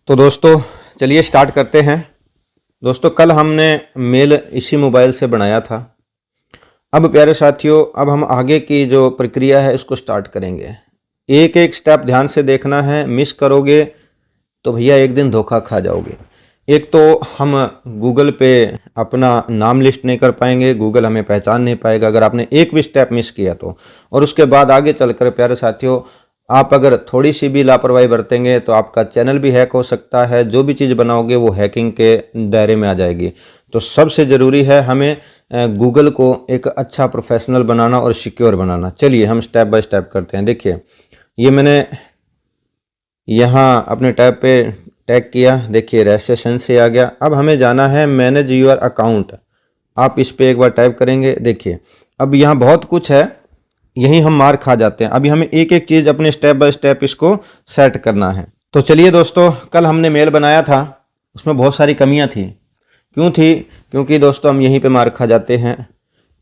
तो दोस्तों चलिए स्टार्ट करते हैं। दोस्तों कल हमने मेल इसी मोबाइल से बनाया था। अब प्यारे साथियों, अब हम आगे की जो प्रक्रिया है इसको स्टार्ट करेंगे। एक एक स्टेप ध्यान से देखना है, मिस करोगे तो भैया एक दिन धोखा खा जाओगे। एक तो हम गूगल पे अपना नाम लिस्ट नहीं कर पाएंगे, गूगल हमें पहचान नहीं पाएगा अगर आपने एक भी स्टेप मिस किया तो। और उसके बाद आगे चलकर प्यारे साथियों, आप अगर थोड़ी सी भी लापरवाही बरतेंगे तो आपका चैनल भी हैक हो सकता है। जो भी चीज़ बनाओगे वो हैकिंग के दायरे में आ जाएगी। तो सबसे ज़रूरी है हमें गूगल को एक अच्छा प्रोफेशनल बनाना और सिक्योर बनाना। चलिए हम स्टेप बाय स्टेप करते हैं। देखिए ये मैंने यहाँ अपने टैब पे टैग किया, देखिए रजिस्ट्रेशन से आ गया। अब हमें जाना है मैनेज यूर अकाउंट। आप इस पर एक बार टाइप करेंगे। देखिए अब यहाँ बहुत कुछ है, यही हम मार खा जाते हैं। अभी हमें एक एक चीज़ अपने स्टेप बाय स्टेप इसको सेट करना है। तो चलिए दोस्तों, कल हमने मेल बनाया था, उसमें बहुत सारी कमियां थी। क्यों थी? क्योंकि दोस्तों हम यहीं पे मार खा जाते हैं।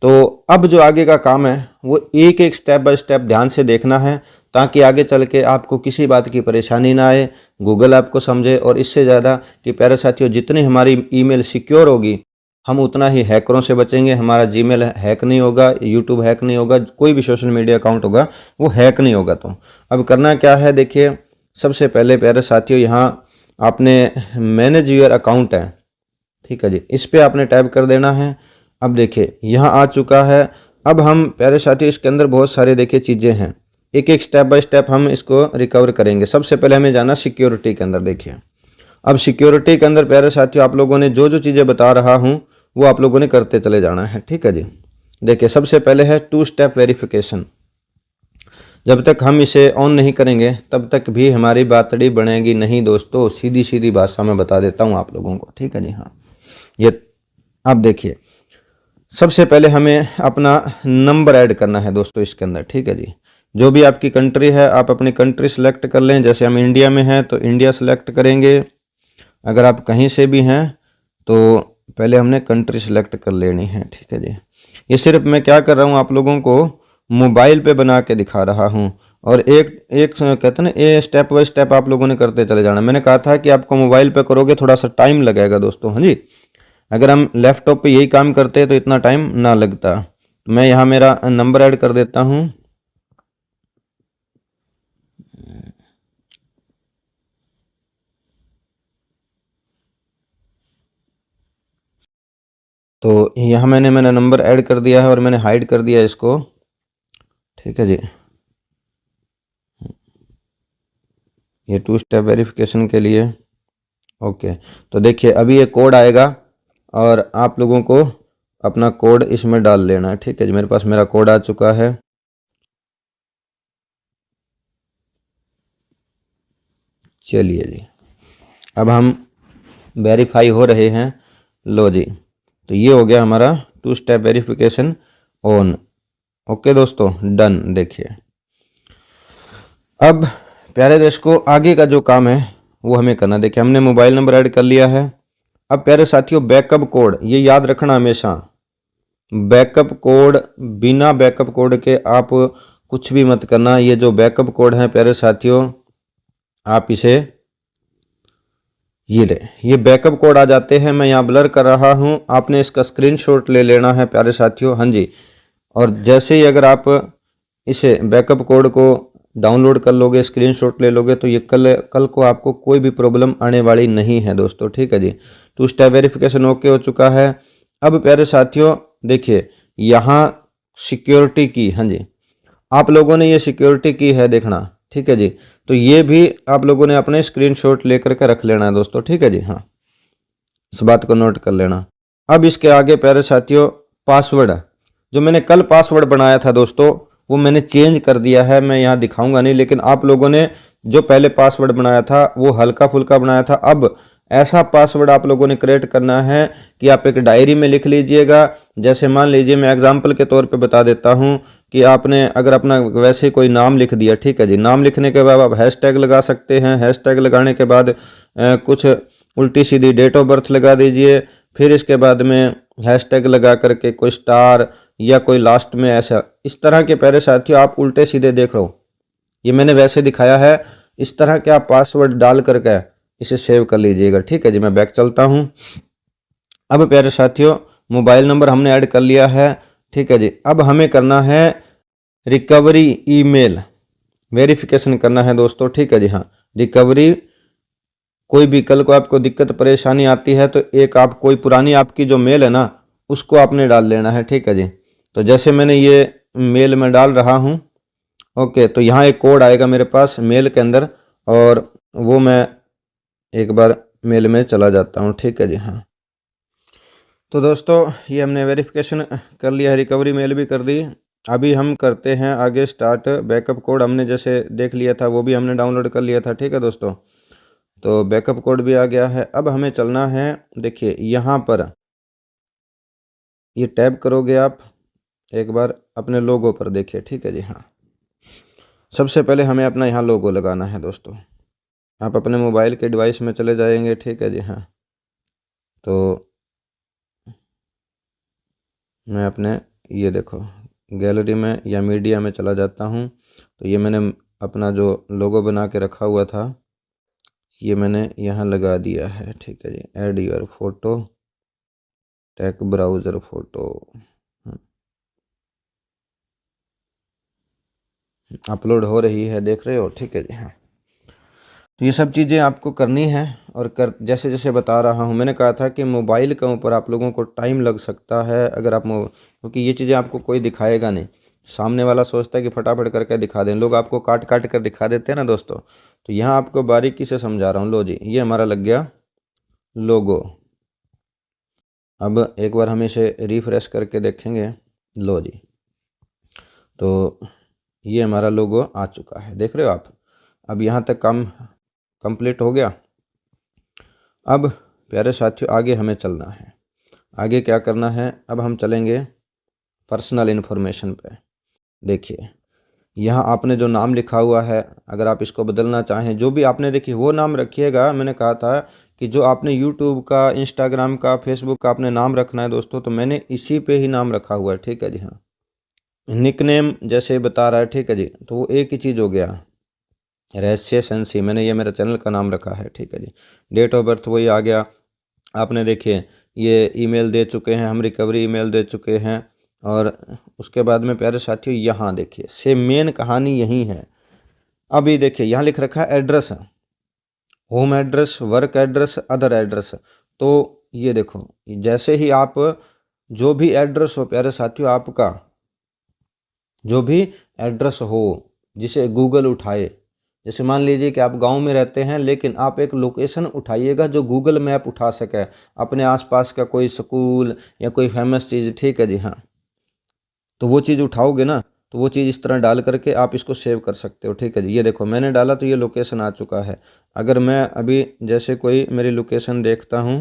तो अब जो आगे का काम है वो एक एक स्टेप बाय स्टेप ध्यान से देखना है, ताकि आगे चल के आपको किसी बात की परेशानी ना आए, गूगल आपको समझे। और इससे ज़्यादा कि प्यारे साथियों, जितनी हमारी ईमेल सिक्योर होगी हम उतना ही हैकरों से बचेंगे। हमारा जीमेल हैक नहीं होगा, यूट्यूब हैक नहीं होगा, कोई भी सोशल मीडिया अकाउंट होगा वो हैक नहीं होगा। तो अब करना क्या है, देखिए सबसे पहले प्यारे साथियों, यहाँ आपने मैनेज यूर अकाउंट है, ठीक है जी, इस पर आपने टाइप कर देना है। अब देखिए यहाँ आ चुका है। अब हम प्यारे साथियों इसके अंदर बहुत सारे देखिए चीज़ें हैं, एक एक स्टेप बाय स्टेप हम इसको रिकवर करेंगे। सबसे पहले हमें जाना सिक्योरिटी के अंदर। देखिए अब सिक्योरिटी के अंदर प्यारे साथियों, आप लोगों ने जो जो चीज़ें बता रहा हूँ वो आप लोगों ने करते चले जाना है, ठीक है जी। देखिए सबसे पहले है 2 स्टेप वेरिफिकेशन। जब तक हम इसे ऑन नहीं करेंगे तब तक भी हमारी बातड़ी बनेगी नहीं दोस्तों। सीधी सीधी भाषा में बता देता हूँ आप लोगों को, ठीक है जी। हाँ, ये अब देखिए सबसे पहले हमें अपना नंबर ऐड करना है दोस्तों इसके अंदर, ठीक है जी। जो भी आपकी कंट्री है आप अपनी कंट्री सेलेक्ट कर लें। जैसे हम इंडिया में हैं तो इंडिया सेलेक्ट करेंगे। अगर आप कहीं से भी हैं तो पहले हमने कंट्री सेलेक्ट कर लेनी है, ठीक है जी। ये सिर्फ मैं क्या कर रहा हूँ, आप लोगों को मोबाइल पे बना के दिखा रहा हूँ। और एक एक कहते हैं ना, ये स्टेप बाय स्टेप आप लोगों ने करते चले जाना। मैंने कहा था कि आपको मोबाइल पे करोगे थोड़ा सा टाइम लगेगा दोस्तों। हाँ जी, अगर हम लैपटॉप पे यही काम करते तो इतना टाइम ना लगता। मैं यहाँ मेरा नंबर ऐड कर देता हूँ। तो यहाँ मैंने मेरा नंबर ऐड कर दिया है और मैंने हाइड कर दिया इसको, ठीक है जी। ये 2 स्टेप वेरिफिकेशन के लिए ओके। तो देखिए अभी ये कोड आएगा और आप लोगों को अपना कोड इसमें डाल लेना है, ठीक है जी। मेरे पास मेरा कोड आ चुका है। चलिए जी, अब हम वेरीफाई हो रहे हैं। लो जी, तो ये हो गया हमारा 2 स्टेप वेरिफिकेशन ऑन। ओके दोस्तों, डन। देखिए अब प्यारे दोस्तों आगे का जो काम है वो हमें करना। देखिए हमने मोबाइल नंबर ऐड कर लिया है। अब प्यारे साथियों बैकअप कोड ये याद रखना हमेशा। बैकअप कोड, बिना बैकअप कोड के आप कुछ भी मत करना। ये जो बैकअप कोड है प्यारे साथियों, आप इसे ये बैकअप कोड आ जाते हैं। मैं यहाँ ब्लर कर रहा हूँ, आपने इसका स्क्रीनशॉट ले लेना है प्यारे साथियों। हाँ जी, और जैसे ही अगर आप इसे बैकअप कोड को डाउनलोड कर लोगे, स्क्रीनशॉट ले लोगे, तो ये कल को आपको कोई भी प्रॉब्लम आने वाली नहीं है दोस्तों, ठीक है जी। 2 स्टेप वेरिफिकेशन ओके हो चुका है। अब प्यारे साथियों देखिए यहाँ सिक्योरिटी की, हाँ जी, आप लोगों ने ये सिक्योरिटी की है देखना, ठीक है जी। तो ये भी आप लोगों ने अपने स्क्रीनशॉट लेकर के रख लेना है दोस्तों, ठीक है जी। हाँ, इस बात को नोट कर लेना। अब इसके आगे प्यारे साथियों पासवर्ड, जो मैंने कल पासवर्ड बनाया था दोस्तों वो मैंने चेंज कर दिया है। मैं यहाँ दिखाऊंगा नहीं, लेकिन आप लोगों ने जो पहले पासवर्ड बनाया था वो हल्का फुल्का बनाया था। अब ऐसा पासवर्ड आप लोगों ने क्रिएट करना है कि आप एक डायरी में लिख लीजिएगा। जैसे मान लीजिए मैं एग्जांपल के तौर पे बता देता हूँ कि आपने अगर अपना वैसे कोई नाम लिख दिया, ठीक है जी। नाम लिखने के बाद आप हैशटैग लगा सकते हैं। हैशटैग लगाने के बाद कुछ उल्टी सीधी डेट ऑफ बर्थ लगा दीजिए। फिर इसके बाद में हैशटैग लगा करके कोई स्टार या कोई लास्ट में ऐसा, इस तरह के प्यारे साथियों आप उल्टे सीधे देख रहे हो, ये मैंने वैसे दिखाया है। इस तरह के आप पासवर्ड डाल करके इसे सेव कर लीजिएगा। ठीक है जी, मैं बैक चलता हूँ। अब प्यारे साथियों, मोबाइल नंबर हमने ऐड कर लिया है। ठीक है जी, अब हमें करना है रिकवरी ईमेल वेरिफिकेशन करना है दोस्तों। ठीक है जी, हाँ, रिकवरी कोई भी कल को आपको दिक्कत परेशानी आती है तो एक आप कोई पुरानी आपकी जो मेल है ना उसको आपने डाल लेना है। ठीक है जी, तो जैसे मैंने ये मेल में डाल रहा हूँ, ओके, तो यहाँ एक कोड आएगा मेरे पास मेल के अंदर, और वो मैं एक बार मेल में चला जाता हूँ। ठीक है जी, हाँ, तो दोस्तों ये हमने वेरिफिकेशन कर लिया है, रिकवरी मेल भी कर दी। अभी हम करते हैं आगे स्टार्ट। बैकअप कोड हमने जैसे देख लिया था वो भी हमने डाउनलोड कर लिया था। ठीक है दोस्तों, तो बैकअप कोड भी आ गया है। अब हमें चलना है, देखिए यहाँ पर ये टैब करोगे आप एक बार अपने लोगो पर, देखिए। ठीक है जी, हाँ, सबसे पहले हमें अपना यहाँ लोगो लगाना है दोस्तों। आप अपने मोबाइल के डिवाइस में चले जाएंगे। ठीक है जी, हाँ, तो मैं अपने ये देखो गैलरी में या मीडिया में चला जाता हूँ। तो ये मैंने अपना जो लोगो बना के रखा हुआ था ये मैंने यहाँ लगा दिया है। ठीक है जी, add your photo, take browser photo, upload हो रही है, देख रहे हो। ठीक है जी, हाँ, तो ये सब चीज़ें आपको करनी है। और जैसे जैसे बता रहा हूँ, मैंने कहा था कि मोबाइल के ऊपर आप लोगों को टाइम लग सकता है अगर आप क्योंकि ये चीज़ें आपको कोई दिखाएगा नहीं। सामने वाला सोचता है कि फटाफट करके दिखा दें, लोग आपको काट काट कर दिखा देते हैं ना दोस्तों। तो यहाँ आपको बारीकी से समझा रहा हूँ। लो जी, ये हमारा लग गया लोगो। अब एक बार हम इसे रिफ्रेश करके देखेंगे। लो जी, तो ये हमारा लोगो आ चुका है, देख रहे हो आप। अब यहाँ तक काम कंप्लीट हो गया। अब प्यारे साथियों आगे हमें चलना है। आगे क्या करना है, अब हम चलेंगे पर्सनल इन्फॉर्मेशन पे। देखिए यहाँ आपने जो नाम लिखा हुआ है, अगर आप इसको बदलना चाहें, जो भी आपने देखिए वो नाम रखिएगा। मैंने कहा था कि जो आपने यूट्यूब का, इंस्टाग्राम का, फेसबुक का आपने नाम रखना है दोस्तों, तो मैंने इसी पे ही नाम रखा हुआ है। ठीक है जी, हाँ, निकनेम जैसे बता रहा है। ठीक है जी, तो वो एक ही चीज़ हो गया, रहस्य सेंसी, मैंने ये मेरा चैनल का नाम रखा है। ठीक है जी, डेट ऑफ बर्थ वही आ गया। आपने देखिए ये ईमेल दे चुके हैं हम, रिकवरी ईमेल दे चुके हैं। और उसके बाद में प्यारे साथियों यहाँ देखिए सेम मेन कहानी यही है। अभी देखिए यहाँ लिख रखा है address, home address, work address, other address. तो ये देखो जैसे ही आप जो भी एड्रेस हो प्यारे साथियों, आपका जो भी एड्रेस हो जिसे गूगल उठाए, जैसे मान लीजिए कि आप गांव में रहते हैं लेकिन आप एक लोकेशन उठाइएगा जो गूगल मैप उठा सके, अपने आसपास का कोई स्कूल या कोई फेमस चीज़। ठीक है जी, हाँ, तो वो चीज़ उठाओगे ना, तो वो चीज़ इस तरह डाल करके आप इसको सेव कर सकते हो। ठीक है जी, ये देखो मैंने डाला तो ये लोकेशन आ चुका है। अगर मैं अभी जैसे कोई मेरी लोकेशन देखता हूँ,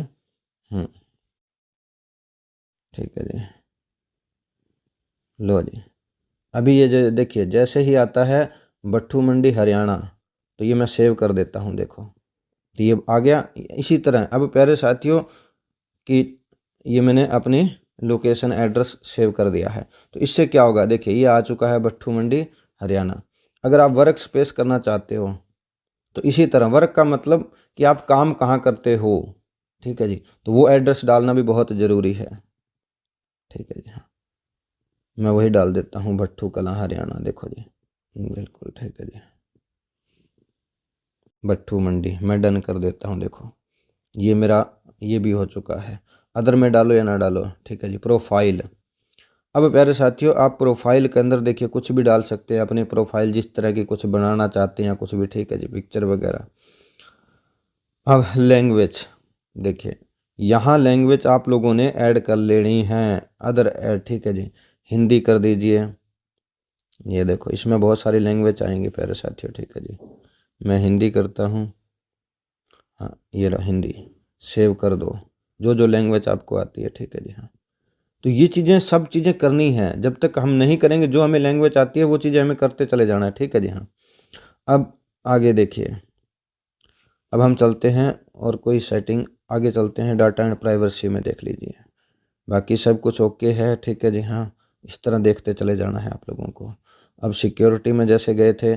ठीक है जी, लो जी, अभी ये जो देखिए जैसे ही आता है भट्ठू मंडी हरियाणा, तो ये मैं सेव कर देता हूँ। देखो तो ये आ गया। इसी तरह अब प्यारे साथियों कि ये मैंने अपनी लोकेशन एड्रेस सेव कर दिया है। तो इससे क्या होगा, देखिए ये आ चुका है भट्ठू मंडी हरियाणा। अगर आप वर्क स्पेस करना चाहते हो तो इसी तरह, वर्क का मतलब कि आप काम कहाँ करते हो। ठीक है जी, तो वो एड्रेस डालना भी बहुत ज़रूरी है। ठीक है जी, हाँ, मैं वही डाल देता हूँ, भट्ठू कलां हरियाणा। देखो जी, बिल्कुल ठीक है जी, भट्ठू मंडी मैं डन कर देता हूँ। देखो ये मेरा ये भी हो चुका है। अदर में डालो या ना डालो। ठीक है जी, प्रोफाइल। अब प्यारे साथियों आप प्रोफाइल के अंदर देखिए कुछ भी डाल सकते हैं, अपनी प्रोफाइल जिस तरह की कुछ बनाना चाहते हैं कुछ भी। ठीक है जी, पिक्चर वगैरह। अब लैंग्वेज देखिए, यहाँ लैंग्वेज आप लोगों ने ऐड कर लेनी है, अदर ऐड। ठीक है जी, हिंदी कर दीजिए। ये देखो इसमें बहुत सारी लैंग्वेज आएंगी प्यारे साथियों। ठीक है जी, मैं हिंदी करता हूँ। हाँ, ये रहा हिंदी, सेव कर दो जो जो लैंग्वेज आपको आती है। ठीक है जी, हाँ, तो ये चीज़ें सब चीज़ें करनी है। जब तक हम नहीं करेंगे जो हमें लैंग्वेज आती है वो चीज़ें हमें करते चले जाना है। ठीक है जी, हाँ, अब आगे देखिए, अब हम चलते हैं और कोई सेटिंग आगे चलते हैं, डाटा एंड प्राइवेसी में देख लीजिए। बाकी सब कुछ ओके है। ठीक है जी, हाँ, इस तरह देखते चले जाना है आप लोगों को। अब सिक्योरिटी में जैसे गए थे,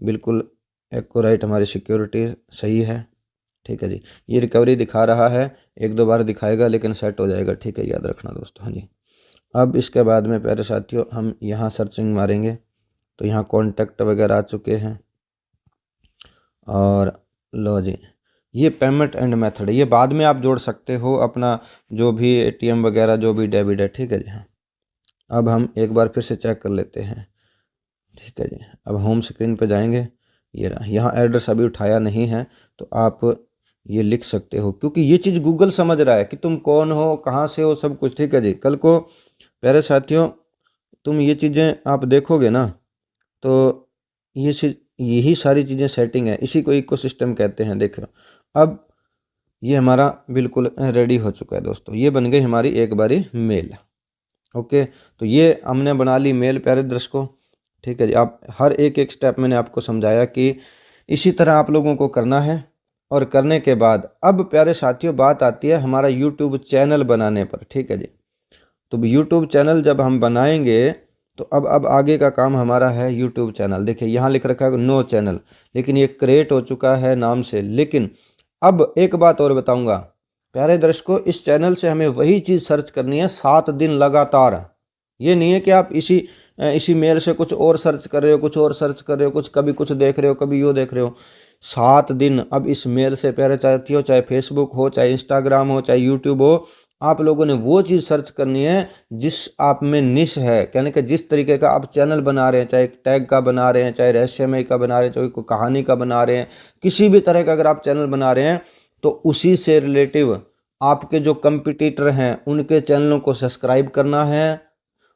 बिल्कुल एक्यूरेट हमारी सिक्योरिटी सही है। ठीक है जी। ये रिकवरी दिखा रहा है, 1-2 बार दिखाएगा लेकिन सेट हो जाएगा, ठीक है, याद रखना दोस्तों। हाँ जी। अब इसके बाद में प्यारे साथियों हम यहाँ सर्चिंग मारेंगे तो यहाँ कॉन्टैक्ट वगैरह आ चुके हैं। और लो जी, ये पेमेंट एंड मेथड है, ये बाद में आप जोड़ सकते हो अपना जो भी एटीएम वगैरह जो भी डेबिट है, ठीक है जी। हाँ, अब हम एक बार फिर से चेक कर लेते हैं, ठीक है जी। अब होम स्क्रीन पे जाएंगे, ये रहा, यहाँ एड्रेस अभी उठाया नहीं है तो आप ये लिख सकते हो, क्योंकि ये चीज़ गूगल समझ रहा है कि तुम कौन हो, कहाँ से हो, सब कुछ, ठीक है जी। कल को प्यारे साथियों तुम ये चीज़ें आप देखोगे ना तो यही सारी चीज़ें सेटिंग है, इसी को इकोसिस्टम कहते हैं। देखो अब ये हमारा बिल्कुल रेडी हो चुका है दोस्तों, ये बन गई हमारी एक बारी मेल। ओके, तो ये हमने बना ली मेल प्यारे दर्शकों, ठीक है जी। आप हर एक स्टेप मैंने आपको समझाया कि इसी तरह आप लोगों को करना है। और करने के बाद अब प्यारे साथियों बात आती है हमारा यूट्यूब चैनल बनाने पर, ठीक है जी। तो यूट्यूब चैनल जब हम बनाएंगे तो अब आगे का काम हमारा है यूट्यूब चैनल। देखिए यहाँ लिख रखा है नो चैनल, लेकिन ये क्रिएट हो चुका है नाम से। लेकिन अब एक बात और बताऊंगा प्यारे दर्शकों, इस चैनल से हमें वही चीज़ सर्च करनी है 7 दिन लगातार। ये नहीं है कि आप इसी मेल से कुछ और सर्च कर रहे हो, कुछ और सर्च कर रहे हो, कुछ कभी कुछ देख रहे हो, कभी यो देख रहे हो। 7 दिन अब इस मेल से प्यारे साथियों, चाहे फेसबुक हो, चाहे इंस्टाग्राम हो, चाहे यूट्यूब हो, आप लोगों ने वो चीज़ सर्च करनी है जिस आप में निश है, कहने के जिस तरीके का आप चैनल बना रहे हैं, चाहे टैग का बना रहे हैं, चाहे रहस्यमय का बना रहे हैं, चाहे कोई कहानी का बना रहे हैं, किसी भी तरह का अगर आप चैनल बना रहे हैं तो उसी से रिलेटिव आपके जो कंपटीटर हैं उनके चैनलों को सब्सक्राइब करना है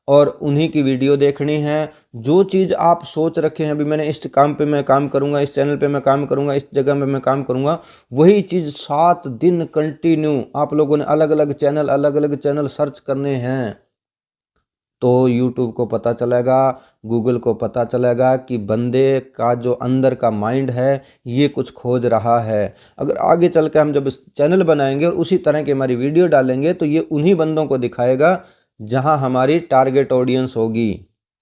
और उन्हीं की वीडियो देखनी है। जो चीज़ आप सोच रखे हैं, अभी मैंने इस काम पे मैं काम करूंगा, इस चैनल पे मैं काम करूंगा, इस जगह में मैं काम करूंगा, वही चीज़ 7 दिन कंटिन्यू आप लोगों ने अलग अलग चैनल सर्च करने हैं। तो YouTube को पता चलेगा, गूगल को पता चलेगा कि बंदे का जो अंदर का माइंड है ये कुछ खोज रहा है। अगर आगे चल के हम जब इस चैनल बनाएंगे और उसी तरह की हमारी वीडियो डालेंगे तो ये उन्हीं बंदों को दिखाएगा जहां हमारी टारगेट ऑडियंस होगी।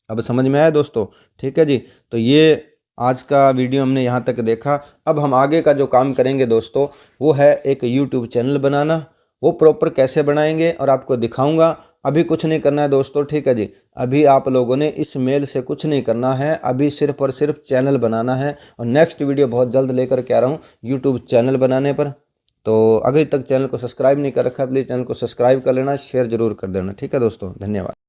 अब समझ में आया दोस्तों, ठीक है जी। तो ये आज का वीडियो हमने यहाँ तक देखा। अब हम आगे का जो काम करेंगे दोस्तों वो है एक यूट्यूब चैनल बनाना। वो प्रॉपर कैसे बनाएंगे और आपको दिखाऊंगा। अभी कुछ नहीं करना है दोस्तों, ठीक है जी। अभी आप लोगों ने इस मेल से कुछ नहीं करना है, अभी सिर्फ और सिर्फ चैनल बनाना है। और नेक्स्ट वीडियो बहुत जल्द लेकर के आ रहा हूँ यूट्यूब चैनल बनाने पर। तो अभी तक चैनल को सब्सक्राइब नहीं कर रखा है, प्लीज़ चैनल को सब्सक्राइब कर लेना, शेयर जरूर कर देना, ठीक है दोस्तों। धन्यवाद।